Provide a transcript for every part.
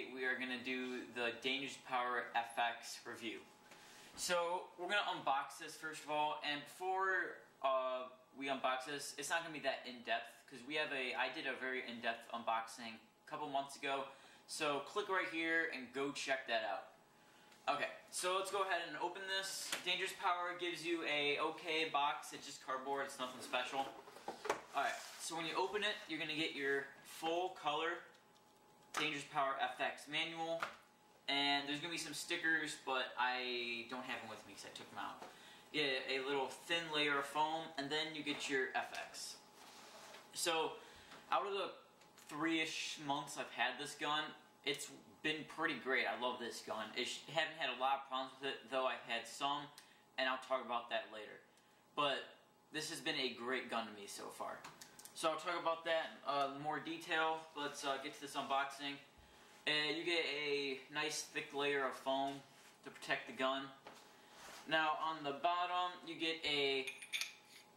today we are going to do the Dangerous Power FX review. So we're going to unbox this first of all, and before we unbox this, it's not going to be that in-depth because I did a very in-depth unboxing a couple months ago. So click right here and go check that out. Okay, so let's go ahead and open this. Dangerous Power gives you a okay box. It's just cardboard. It's nothing special. Alright, so when you open it, you're going to get your full color Dangerous Power FX manual. And there's going to be some stickers, but I don't have them with me because I took them out. You get a little thin layer of foam, and then you get your FX. So, out of the 3-ish months I've had this gun, it's been pretty great. I love this gun. I haven't had a lot of problems with it, though I've had some, and I'll talk about that later. But this has been a great gun to me so far. So I'll talk about that in more detail. Let's get to this unboxing. You get a nice thick layer of foam to protect the gun. Now on the bottom you get a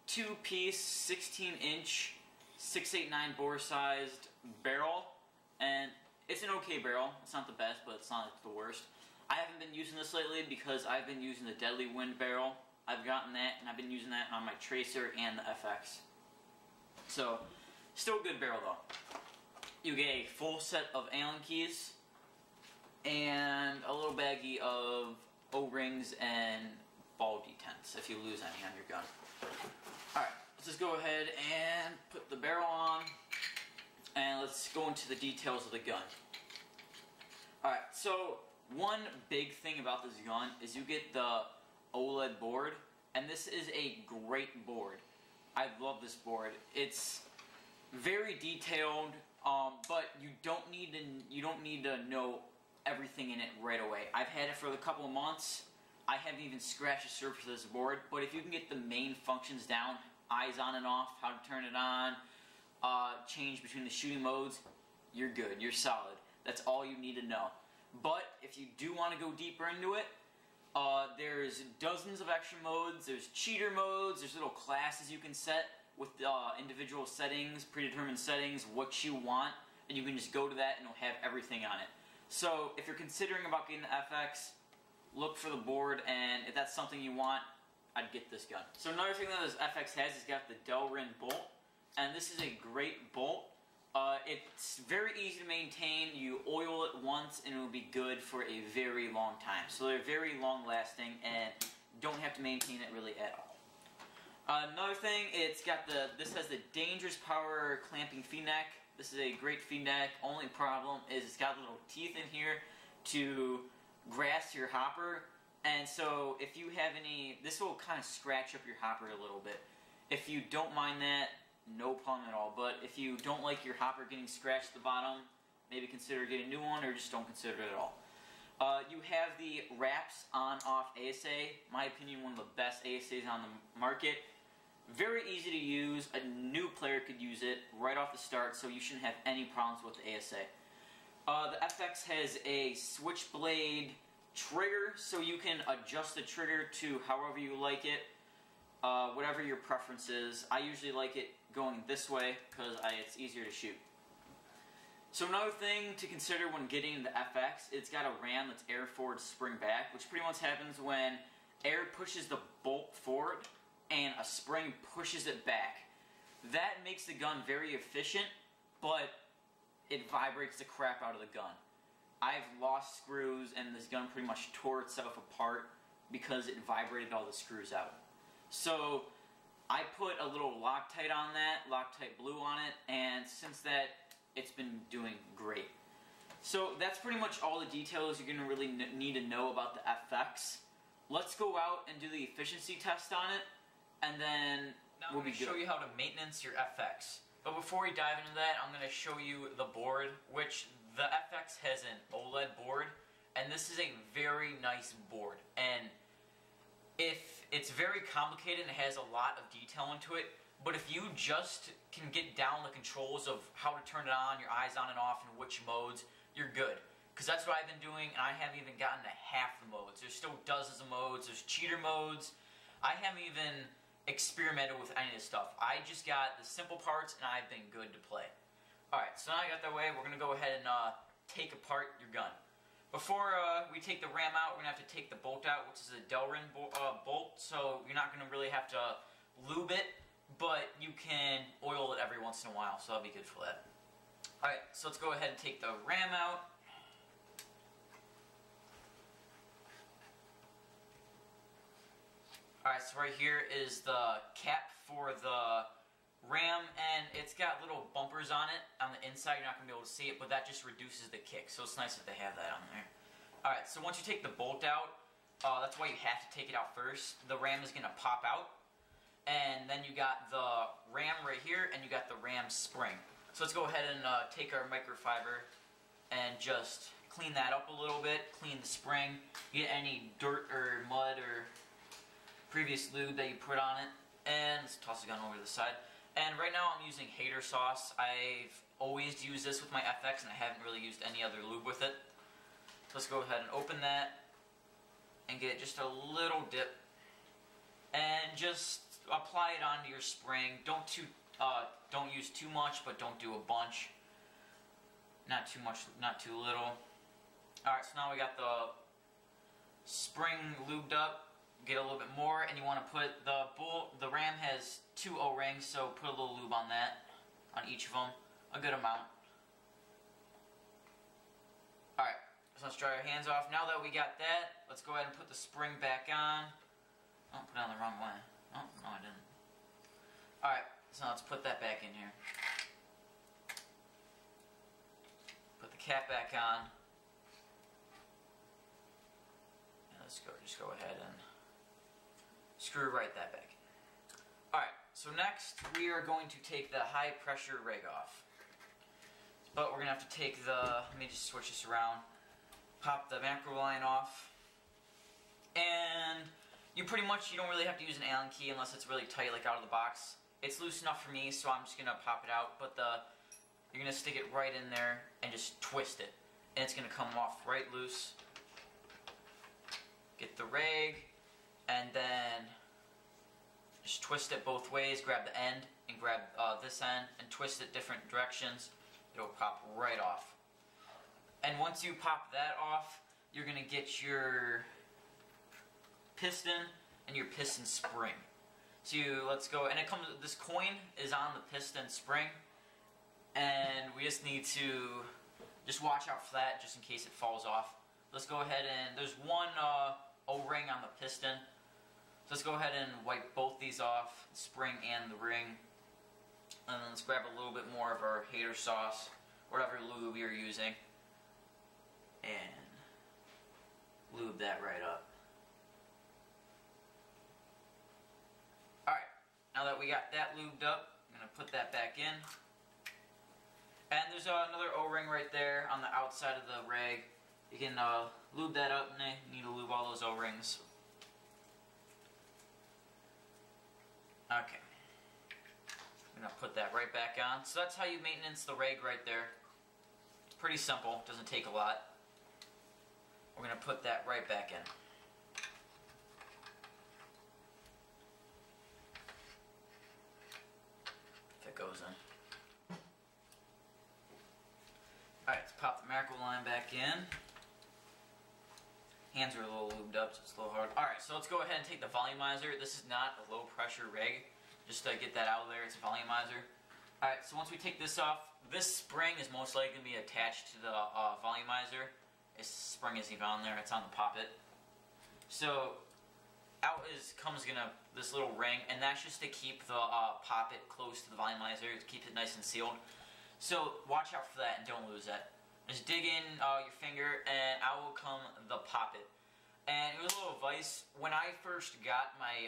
2-piece 16-inch 689 bore sized barrel, and it's an okay barrel. It's not the best, but it's not the worst. I haven't been using this lately because I've been using the Deadly Wind barrel. I've gotten that, and I've been using that on my Tracer and the FX. So, still a good barrel though. You get a full set of Allen keys and a little baggie of O-rings and ball detents if you lose any on your gun. Alright, let's just go ahead and put the barrel on, and let's go into the details of the gun. Alright, so one big thing about this gun is you get the OLED board, and this is a great board. I love this board. It's very detailed, but you don't need to know everything in it right away. I've had it for a couple of months. I haven't even scratched the surface of this board, but if you can get the main functions down, eyes on and off, how to turn it on, change between the shooting modes, you're good, you're solid. That's all you need to know. But if you do want to go deeper into it, there's dozens of extra modes, there's cheater modes, there's little classes you can set with individual settings, predetermined settings, what you want, and you can just go to that and it'll have everything on it. So if you're considering about getting the FX, look for the board, and if that's something you want, I'd get this gun. So another thing that this FX has is got the Delrin bolt, and this is a great bolt. It's very easy to maintain. You oil it once and it will be good for a very long time. So they're very long lasting and don't have to maintain it really at all. Another thing, this has the Dangerous Power clamping feed neck. This is a great feed neck. Only problem is it's got little teeth in here to grasp your hopper, and so if you have any, this will kind of scratch up your hopper a little bit. If you don't mind that, no problem at all, but if you don't like your hopper getting scratched at the bottom, maybe consider getting a new one, or just don't consider it at all. You have the wraps on-off ASA. My opinion, one of the best ASAs on the market. Very easy to use. A new player could use it right off the start, so you shouldn't have any problems with the ASA. The FX has a switchblade trigger, so you can adjust the trigger to however you like it, whatever your preference is. I usually like it going this way because it's easier to shoot. So another thing to consider when getting the FX, it's got a ram that's air forward, spring back, which pretty much happens when air pushes the bolt forward and a spring pushes it back. That makes the gun very efficient, but it vibrates the crap out of the gun. I've lost screws and this gun pretty much tore itself apart because it vibrated all the screws out. So I put a little Loctite on that, Loctite Blue on it, and since that, it's been doing great. So that's pretty much all the details you're going to really need to know about the FX. Let's go out and do the efficiency test on it, and then we'll be good. Show you how to maintenance your FX. But before we dive into that, I'm going to show you the board, which the FX has an OLED board, and this is a very nice board. And if it's very complicated and it has a lot of detail into it, but if you just can get down the controls of how to turn it on, your eyes on and off, and which modes, you're good. Because that's what I've been doing, and I haven't even gotten to half the modes. There's still dozens of modes. There's cheater modes. I haven't even experimented with any of this stuff. I just got the simple parts, and I've been good to play. Alright, so now I got that way, we're going to go ahead and take apart your gun. Before we take the ram out, we're going to have to take the bolt out, which is a Delrin bolt, so you're not going to really have to lube it, but you can oil it every once in a while, so that'll be good for that. Alright, so let's go ahead and take the ram out. Alright, so right here is the cap for the ram, and it's got little bumpers on it. On the inside, you're not going to be able to see it, but that just reduces the kick, so it's nice that they have that on there. Alright, so once you take the bolt out, that's why you have to take it out first. The ram is going to pop out, and then you got the ram right here, and you got the ram spring. So let's go ahead and take our microfiber and just clean that up a little bit, clean the spring, get any dirt or mud or previous lube that you put on it, and let's toss the gun over to the side. And right now I'm using Hater Sauce. I've always used this with my FX and I haven't really used any other lube with it. So let's go ahead and open that and get just a little dip and just apply it onto your spring. Don't use too much, but don't do a bunch. Not too much, not too little. Alright, so now we got the spring lubed up. Get a little bit more, and you want to put the ram has 2 O-rings, so put a little lube on that, on each of them, a good amount. Alright, so let's dry our hands off. Now that we got that, let's go ahead and put the spring back on. Oh, put it on the wrong way. Oh, no I didn't. Alright, so now let's put that back in here. Put the cap back on. And let's just go ahead and screw right that back in. Alright, so next we are going to take the high pressure rig off. But we're going to have to take let me just switch this around, pop the macro line off, and you don't really have to use an Allen key unless it's really tight, like out of the box. It's loose enough for me, so I'm just going to pop it out, but you're going to stick it right in there and just twist it, and it's going to come off right loose. Get the rag, and then just twist it both ways, grab the end and grab this end and twist it different directions. It'll pop right off. And once you pop that off, you're going to get your piston and your piston spring. So let's go, and this coin is on the piston spring, and we just need to just watch out for that just in case it falls off. Let's go ahead and, there's one O-ring on the piston. So let's go ahead and wipe both these off, the spring and the ring. And then let's grab a little bit more of our Hater Sauce, whatever lube you're using, and lube that right up. Alright, now that we got that lubed up, I'm going to put that back in. And there's another O-ring right there on the outside of the rag. You can lube that up, and you need to lube all those O-rings. Okay. I'm going to put that right back on. So that's how you maintenance the rag right there. It's pretty simple. Doesn't take a lot. We're going to put that right back in. If it goes in. Alright, let's pop the macro line back in. Hands are a little lubed up, so it's a little hard. Alright, so let's go ahead and take the volumizer. This is not a low pressure rig. Just to get that out of there, it's a volumizer. Alright, so once we take this off, this spring is most likely going to be attached to the volumizer. This spring isn't even on there, it's on the poppet. So, out comes this little ring, and that's just to keep the poppet close to the volumizer, to keep it nice and sealed. So, watch out for that and don't lose that. Just dig in your finger, and out will come the poppet. And it was a little advice. When I first got my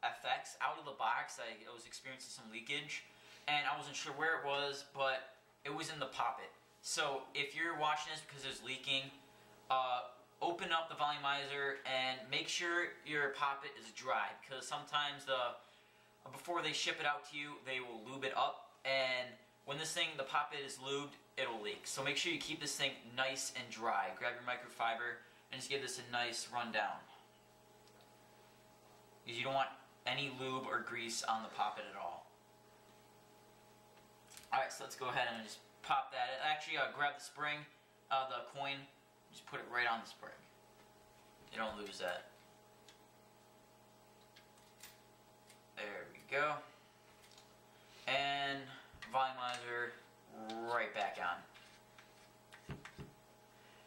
FX out of the box, I was experiencing some leakage, and I wasn't sure where it was, but it was in the poppet. So if you're watching this because it's leaking, open up the volumizer and make sure your poppet is dry, because sometimes before they ship it out to you, they will lube it up, and when the poppet is lubed, it'll leak. So make sure you keep this thing nice and dry. Grab your microfiber and just give this a nice rundown, because you don't want any lube or grease on the poppet at all. Alright, so let's go ahead and just pop that. Actually, grab the spring, the coin, just put it right on the spring. You don't lose that. There we go. And volumizer right back on.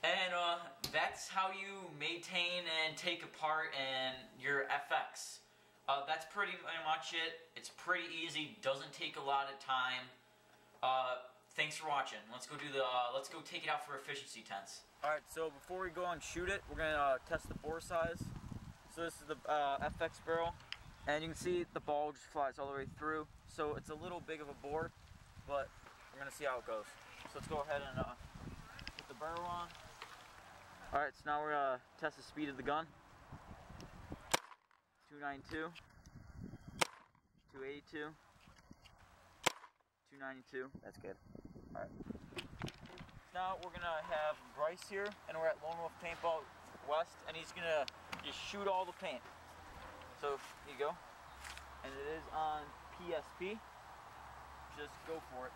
And that's how you maintain and take apart your FX. That's pretty much it. It's pretty easy. Doesn't take a lot of time. Thanks for watching. Let's go take it out for efficiency tests. All right. So before we go and shoot it, we're gonna test the bore size. So this is the FX barrel, and you can see the ball just flies all the way through. So it's a little big of a bore, but we're gonna see how it goes. So let's go ahead and put the barrel on. All right. So now we're gonna test the speed of the gun. 292, 282, 292. That's good. All right. Now we're gonna have Bryce here, and we're at Lone Wolf Paintball West, and he's gonna just shoot all the paint. So here you go, and it is on PSP. Just go for it.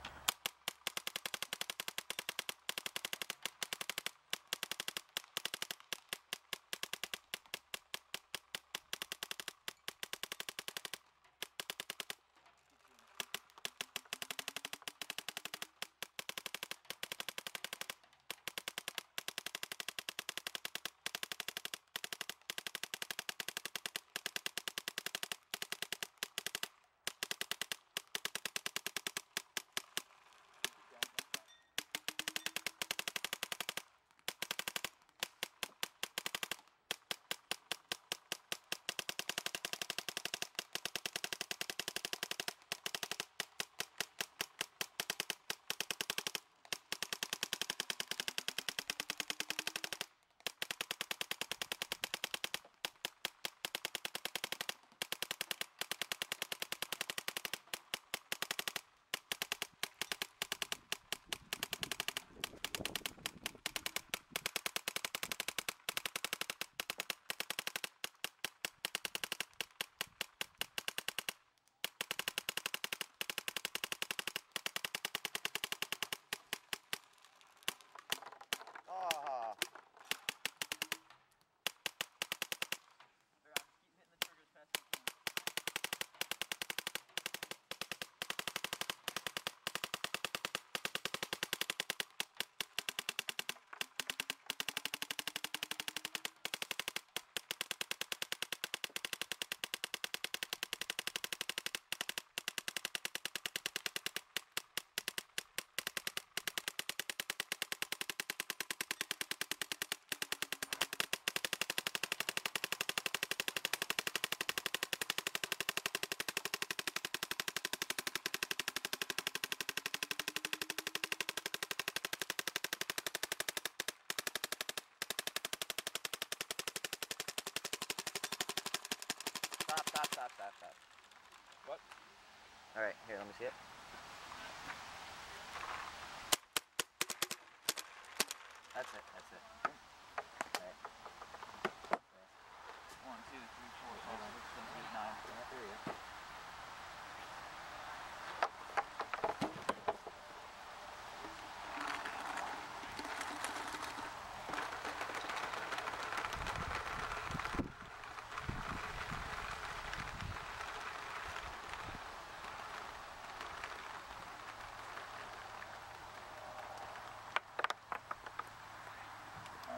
Stop. What? Alright, here, let me see it. That's it. Alright. 1, 2, 3, 4, 5, 6, 7, 8, 9. Yeah, there you go.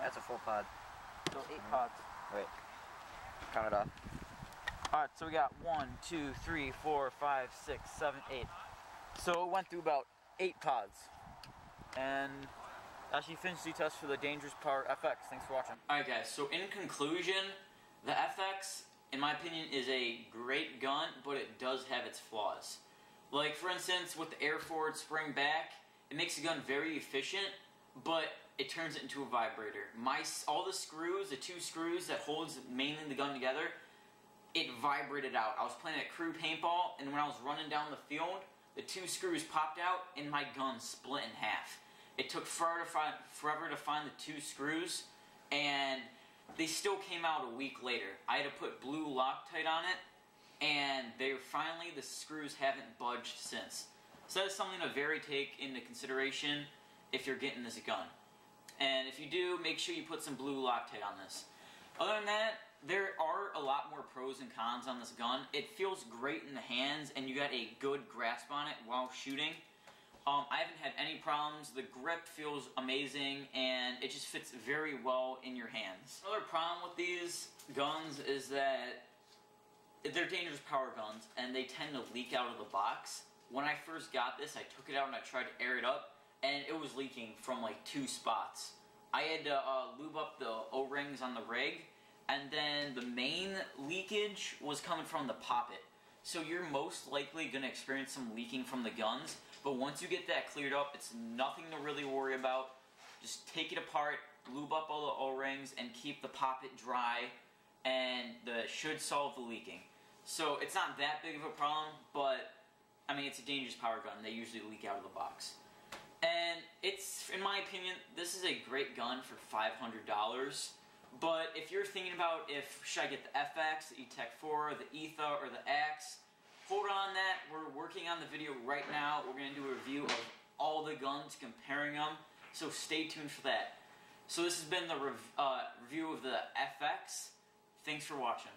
That's a full pod. So 8 pods. Wait. Count it off. Alright, so we got 1, 2, 3, 4, 5, 6, 7, 8. So it went through about 8 pods. And that's the efficiency test for the Dangerous Power FX. Thanks for watching. Alright guys, so in conclusion, the FX, in my opinion, is a great gun, but it does have its flaws. Like, for instance, with the air forward spring back, it makes the gun very efficient, but it turns it into a vibrator. All the screws, the 2 screws that holds mainly the gun together, it vibrated out. I was playing at crew paintball, and when I was running down the field, the 2 screws popped out, and my gun split in half. It took forever to find the 2 screws, and they still came out a week later. I had to put blue Loctite on it, and the screws haven't budged since. So that's something to take into consideration if you're getting this gun. And if you do, make sure you put some blue Loctite on this. Other than that, there are a lot more pros and cons on this gun. It feels great in the hands, and you got a good grasp on it while shooting. I haven't had any problems. The grip feels amazing, and it just fits very well in your hands. Another problem with these guns is that they're dangerous power guns, and they tend to leak out of the box. When I first got this, I took it out and I tried to air it up, and it was leaking from like 2 spots. I had to lube up the O-rings on the rig, and then the main leakage was coming from the poppet. So you're most likely going to experience some leaking from the guns, but once you get that cleared up, it's nothing to really worry about. Just take it apart, lube up all the O-rings, and keep the poppet dry, and that should solve the leaking. So it's not that big of a problem, but I mean, it's a dangerous power gun. They usually leak out of the box. And it's, in my opinion, this is a great gun for $500. But if you're thinking about should I get the FX, the E-Tech4, the ETHA, or the Axe, hold on that. We're working on the video right now. We're going to do a review of all the guns, comparing them. So stay tuned for that. So this has been the review of the FX. Thanks for watching.